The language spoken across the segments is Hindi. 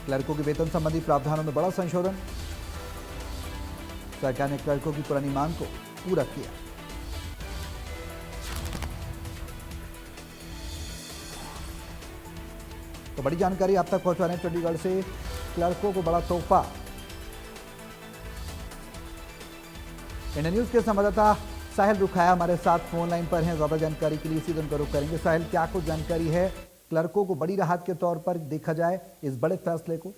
क्लर्कों के वेतन संबंधी प्रावधानों में बड़ा संशोधन, सरकार ने क्लर्कों की पुरानी मांग को पूरा किया। तो बड़ी जानकारी आप तक पहुंचा रहे हैं चंडीगढ़ से, क्लर्कों को बड़ा तोहफा। इंडिया न्यूज के संवाददाता साहिल रुखाया हमारे साथ फोन लाइन पर हैं, ज्यादा जानकारी के लिए इसी दिन का रुख करेंगे। साहिल, क्या कुछ जानकारी है, क्लर्कों को बड़ी राहत के तौर पर देखा जाए इस बड़े फैसले को?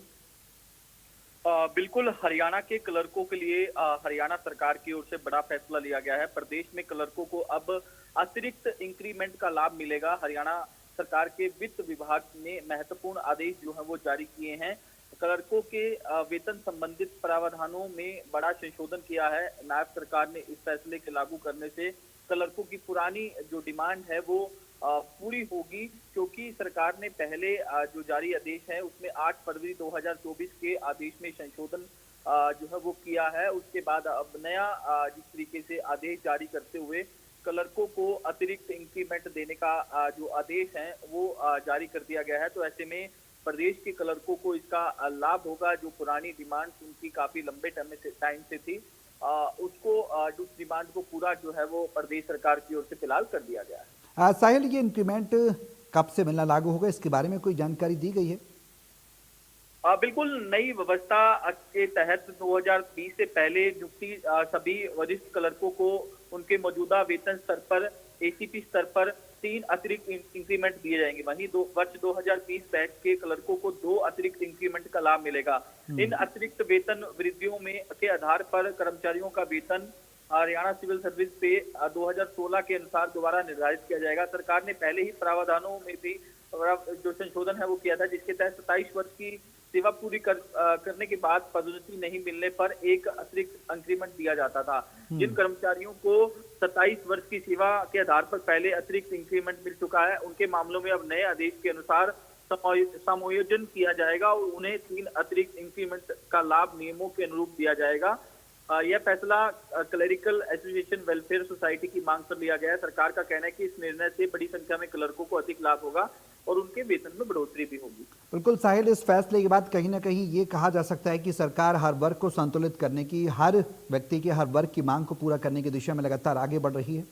बिल्कुल, हरियाणा के क्लर्कों के लिए हरियाणा सरकार की ओर से बड़ा फैसला लिया गया है। प्रदेश में क्लर्कों को अब अतिरिक्त इंक्रीमेंट का लाभ मिलेगा। हरियाणा सरकार के वित्त विभाग ने महत्वपूर्ण आदेश जो है वो जारी किए हैं। क्लर्कों के वेतन संबंधित प्रावधानों में बड़ा संशोधन किया है। नायब सरकार ने इस फैसले के लागू करने से क्लर्कों की पुरानी जो डिमांड है वो पूरी होगी, क्योंकि सरकार ने पहले जो जारी आदेश है उसमें 8 फरवरी 2024 के आदेश में संशोधन जो है वो किया है। उसके बाद अब नया जिस तरीके से आदेश जारी करते हुए क्लर्कों को अतिरिक्त इंक्रीमेंट देने का जो आदेश है वो जारी कर दिया गया है। तो ऐसे में प्रदेश के क्लर्कों को इसका लाभ होगा। जो पुरानी डिमांड उनकी काफी लंबे टाइम से थी, उसको उस डिमांड को पूरा जो है वो प्रदेश सरकार की ओर से फिलहाल कर दिया गया है। साहिल, ये इंक्रीमेंट कब से मिलना लागू होगा, इसके बारे में कोई जानकारी दी गई है? बिल्कुल, नई व्यवस्था के तहत 2020 से पहले नियुक्ति सभी वरिष्ठ क्लर्कों को उनके मौजूदा वेतन स्तर पर एसीपी स्तर पर 3 अतिरिक्त इंक्रीमेंट दिए जाएंगे। वहीं वर्ष 2020 बैच के क्लर्कों को 2 अतिरिक्त इंक्रीमेंट का लाभ मिलेगा। इन अतिरिक्त वेतन वृद्धियों में के आधार पर कर्मचारियों का वेतन हरियाणा सिविल सर्विस पे 2016 के अनुसार दोबारा निर्धारित किया जाएगा। सरकार ने पहले ही प्रावधानों में भी जो संशोधन है वो किया था, जिसके तहत 27 वर्ष की सेवा पूरी करने के बाद पदोन्नति नहीं मिलने पर एक अतिरिक्त इंक्रीमेंट दिया जाता था। जिन कर्मचारियों को 27 वर्ष की सेवा के आधार पर पहले अतिरिक्त इंक्रीमेंट मिल चुका है, उनके मामलों में अब नए आदेश के अनुसार समायोजन किया जाएगा और उन्हें 3 अतिरिक्त इंक्रीमेंट का लाभ नियमों के अनुरूप दिया जाएगा। यह फैसला क्लरिकल एसोसिएशन वेलफेयर सोसाइटी की मांग पर लिया गया है। सरकार का कहना है कि इस निर्णय से बड़ी संख्या में क्लर्कों को अधिक लाभ होगा और उनके वेतन में बढ़ोतरी भी होगी। बिल्कुल साहिल, इस फैसले के बाद कहीं ना कहीं ये कहा जा सकता है कि सरकार हर वर्ग को संतुलित करने की, हर व्यक्ति के हर वर्ग की मांग को पूरा करने की दिशा में लगातार आगे बढ़ रही है।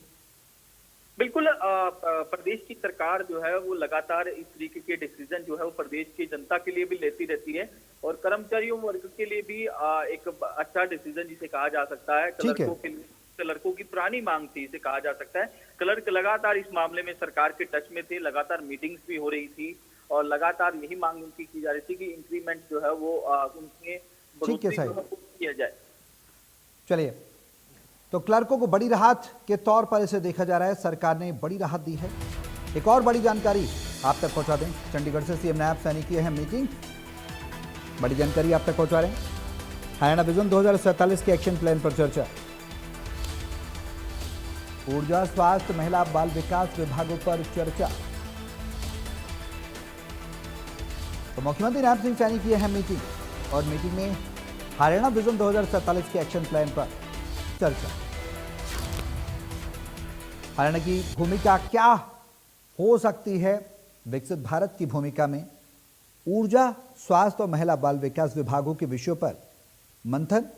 बिल्कुल, प्रदेश की सरकार जो है वो लगातार इस तरीके के डिसीजन जो है वो प्रदेश की जनता के लिए भी लेती रहती है और कर्मचारियों वर्ग के लिए भी एक अच्छा डिसीजन जिसे कहा जा सकता है। क्लर्कों की पुरानी मांग थी, इसे कहा जा सकता है। क्लर्क लगातार इस मामले में सरकार के टच में थे, लगातार मीटिंग्स भी हो रही थी और लगातार यही मांग उनकी की जा रही थी कि इंक्रीमेंट जो है वो उनके बढ़ोतरी किया जाए। चलिए, तो क्लर्कों को बड़ी राहत के तौर पर इसे देखा जा रहा है, सरकार ने बड़ी राहत दी है। एक और बड़ी जानकारी आप तक पहुंचा दें, चंडीगढ़ से सीएम नायब सैनी की अहम मीटिंग, बड़ी जानकारी आप तक पहुंचा रहे हैं। हरियाणा विजन 2047 के एक्शन प्लान पर चर्चा, ऊर्जा, स्वास्थ्य, महिला बाल विकास विभागों पर चर्चा। तो मुख्यमंत्री नायब सिंह सैनी की अहम मीटिंग और मीटिंग में हरियाणा विजन 2047 के एक्शन प्लान पर चर्चा। हरियाणा की भूमिका क्या हो सकती है विकसित भारत की भूमिका में, ऊर्जा, स्वास्थ्य और महिला बाल विकास विभागों के विषयों पर मंथन।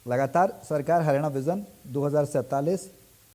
लगातार सरकार हरियाणा विजन 2047